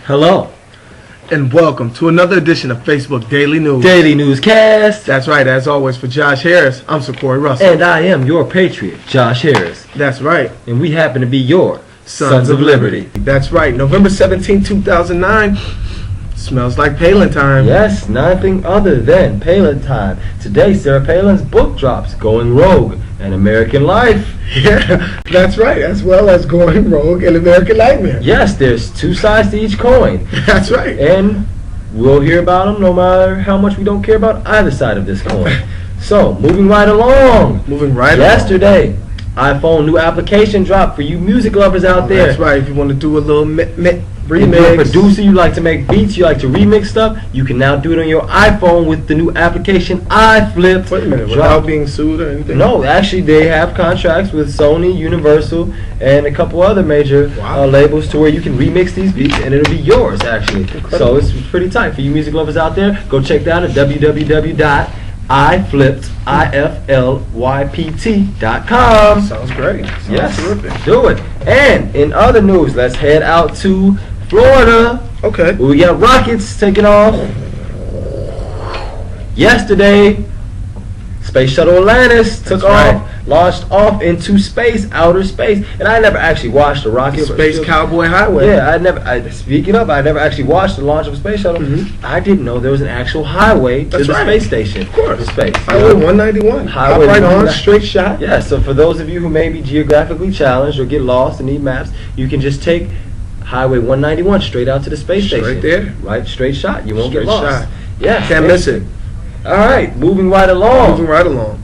Hello. And welcome to another edition of Facebook Daily News. Daily Newscast. That's right, as always, for Josh Harris, I'm Sekori Russell. And I am your patriot, Josh Harris. That's right. And we happen to be your Sons of Liberty. That's right. November 17, 2009. Smells like Palin time. Yes, nothing other than Palin time. Today, Sarah Palin's book drops, Going Rogue, An American Life. Yeah, that's right, as well as Going Rogue and American Nightmare. Yes, there's two sides to each coin. That's right. And we'll hear about them no matter how much we don't care about either side of this coin. So, moving right along. Yesterday, iPhone new application dropped for you music lovers out there. That's right, if you want to do a little remix. If you're a producer, you like to make beats, you like to remix stuff, you can now do it on your iPhone with the new application iFlyPt. Wait a minute, without being sued or anything? No, actually they have contracts with Sony, Universal, and a couple other major labels to where you can remix these beats and it'll be yours actually. Incredible. So it's pretty tight for you music lovers out there. Go check that out at www.iFlyPt.com. Sounds great. Yes, terrific. Do it. And in other news, let's head out to Florida. Okay. Where we got rockets taking off. Yesterday, Space Shuttle Atlantis took off, launched off into space, outer space. And I never actually watched a rocket. Space Cowboy Highway. Yeah, speaking of, I never actually watched the launch of a space shuttle. I didn't know there was an actual highway to the space station. Of course. To space. Highway 191. Highway right on, straight shot. Yeah, so for those of you who may be geographically challenged or get lost and need maps, you can just take Highway 191 straight out to the space station. Right there. Right, straight shot. You won't get lost. Yeah. Can't miss it. All right, moving right along.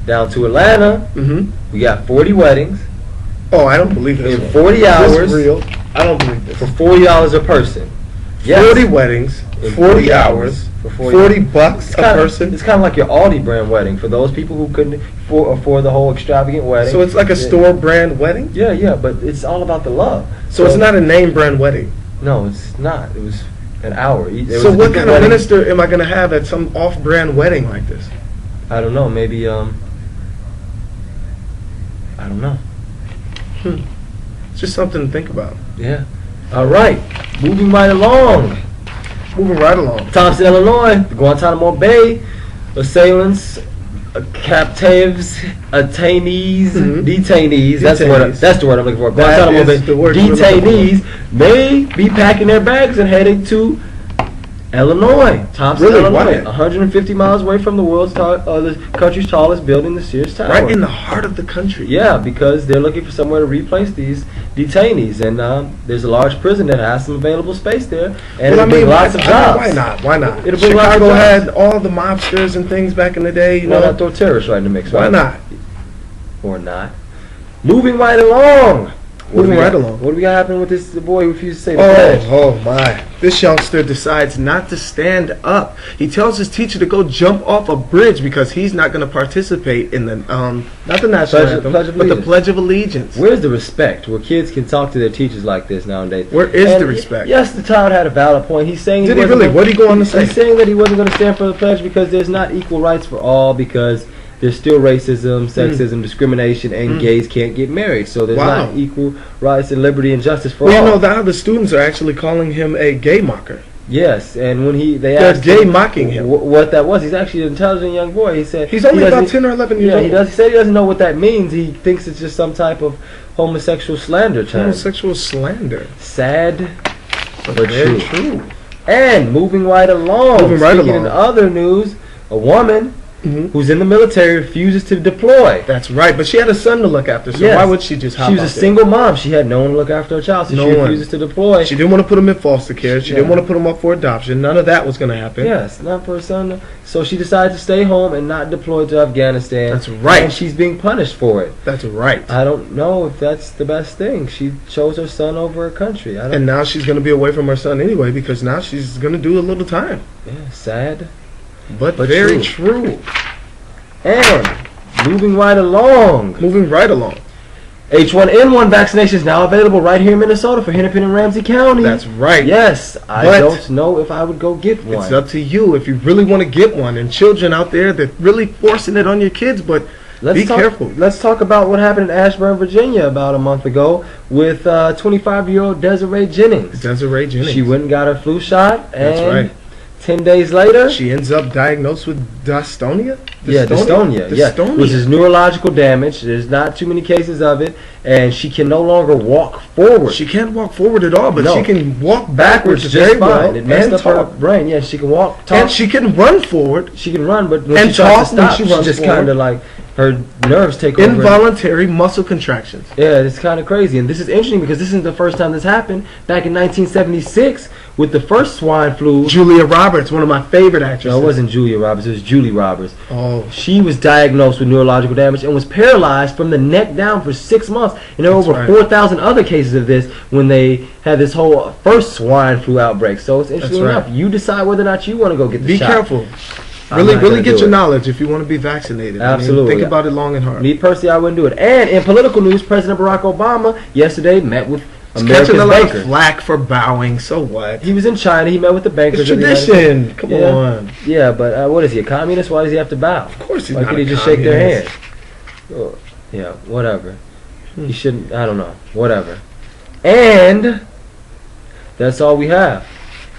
Down to Atlanta. We got 40 weddings. Oh, I don't believe this. In 40 hours. This is real. I don't believe this. For $40 a person. Yes. 40 weddings, 40 hours, for $40 a person. It's kind of like your Aldi brand wedding for those people who couldn't afford the whole extravagant wedding. So it's like a store brand wedding? Yeah, but it's all about the love. So it's not a name brand wedding? No, it's not. It was an hour. So what kind of minister am I going to have at some off-brand wedding like this? I don't know. Maybe, I don't know. It's just something to think about. Yeah. All right. Moving right along. Thompson, Illinois, the Guantanamo Bay assailants, captives, detainees. That's the word I'm looking for. Guantanamo Bay detainees may be packing their bags and heading to Illinois. Thompson, Illinois, 150 miles away from the country's tallest building, the Sears Tower. Right in the heart of the country. Yeah, because they're looking for somewhere to replace these detainees, and there's a large prison that has some available space there, and it'll bring lots of jobs. Why not? It'll bring Chicago had all the mobsters and things back in the day. Why not throw terrorists right in the mix? Right? Why not? Or not. Moving right along. What do we got happening with this boy who refused to say the pledge? Oh my. This youngster decides not to stand up. He tells his teacher to go jump off a bridge because he's not going to participate in the, not the national anthem, but the Pledge of Allegiance. Where's the respect where kids can talk to their teachers like this nowadays? Where is the respect? Yes, the child had a valid point. He's saying Did he really? What did he go on to say? He's saying that he wasn't going to stand for the pledge because there's not equal rights for all, because there's still racism, sexism, discrimination, and gays can't get married. So there's not equal rights and liberty and justice for all. You know, now the students are actually calling him a gay mocker. Yes, and when they they're asked gay him mocking him what that was, he's actually an intelligent young boy. He said he's only about 10 or 11 years old. He said he doesn't know what that means. He thinks it's just some type of homosexual slander term. Homosexual slander. Sad, but true. And moving right along. In other news, a woman who's in the military refuses to deploy. That's right, but she had a son to look after, so why would she just hop out? She was a single mom. She had no one to look after her child, so she refuses to deploy. She didn't want to put him in foster care. She didn't want to put him up for adoption. None of that was going to happen. Yes, not for her son. So she decided to stay home and not deploy to Afghanistan. That's right. And she's being punished for it. That's right. I don't know if that's the best thing. She chose her son over her country. And now she's going to be away from her son anyway, because now she's going to do a little time. Yeah, sad. But very true. And moving right along. H1N1 vaccination is now available right here in Minnesota for Hennepin and Ramsey County. That's right. Yes, I don't know if I would go get one. It's up to you if you really want to get one. And children out there, they're really forcing it on your kids, but Be careful. Let's talk about what happened in Ashburn, Virginia about a month ago with 25-year-old Desiree Jennings. She went and got her flu shot. And that's right. 10 days later, she ends up diagnosed with dystonia. Dystonia. Yeah, which is neurological damage. There's not too many cases of it, and she can no longer walk forward. She can't walk forward at all, but she can walk backwards very well. It messed up her brain. Yeah, she can walk, talk, and she can run forward. She can run, but when and she talk, stop, she just kind of like her nerves take over. Involuntary muscle contractions. Yeah, it's kind of crazy, and this is interesting because this isn't the first time this happened. Back in 1976, with the first swine flu, Julia Roberts, one of my favorite actresses. No, it wasn't Julia Roberts. It was Julie Roberts. Oh, she was diagnosed with neurological damage and was paralyzed from the neck down for 6 months. And there were over 4,000 other cases of this when they had this whole first swine flu outbreak. So it's interesting enough. You decide whether or not you want to go get the shot. Be careful. Really get your knowledge if you want to be vaccinated. Absolutely. Think about it long and hard. Me personally, I wouldn't do it. And in political news, President Barack Obama yesterday met with America's catching a lot bankers. Of flack for bowing. So what? He was in China. He met with the bankers. It's tradition. Come on. Yeah, but what is he, a communist? Why does he have to bow? Of course he's Why not can't he just shake their hand? Oh, yeah, whatever. He shouldn't. I don't know. Whatever. And that's all we have.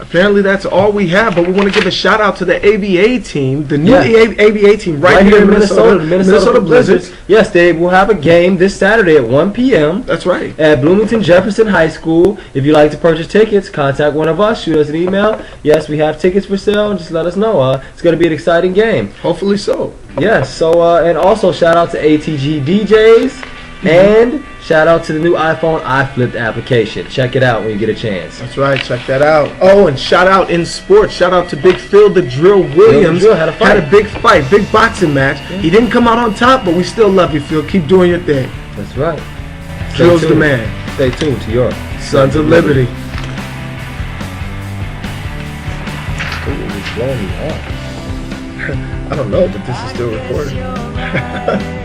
Apparently that's all we have, but we want to give a shout out to the ABA team, the new ABA team right here in Minnesota Blizzards. Yes, they will have a game this Saturday at 1 p.m. That's right. At Bloomington Jefferson High School. If you'd like to purchase tickets, contact one of us, shoot us an email. Yes, we have tickets for sale, just let us know. It's going to be an exciting game. Hopefully so. Yes, so and also shout out to ATG DJs. And shout out to the new iPhone iFlipped application. Check it out when you get a chance. That's right. Check that out. Oh, and shout out in sports. Shout out to Big Phil the Drill Williams. Had a big fight, big boxing match. Yeah. He didn't come out on top, but we still love you, Phil. Keep doing your thing. That's right. Phil's the man. Stay tuned to your Sons of Liberty. Ooh, it's blowing me up. I don't know, but this is still recording.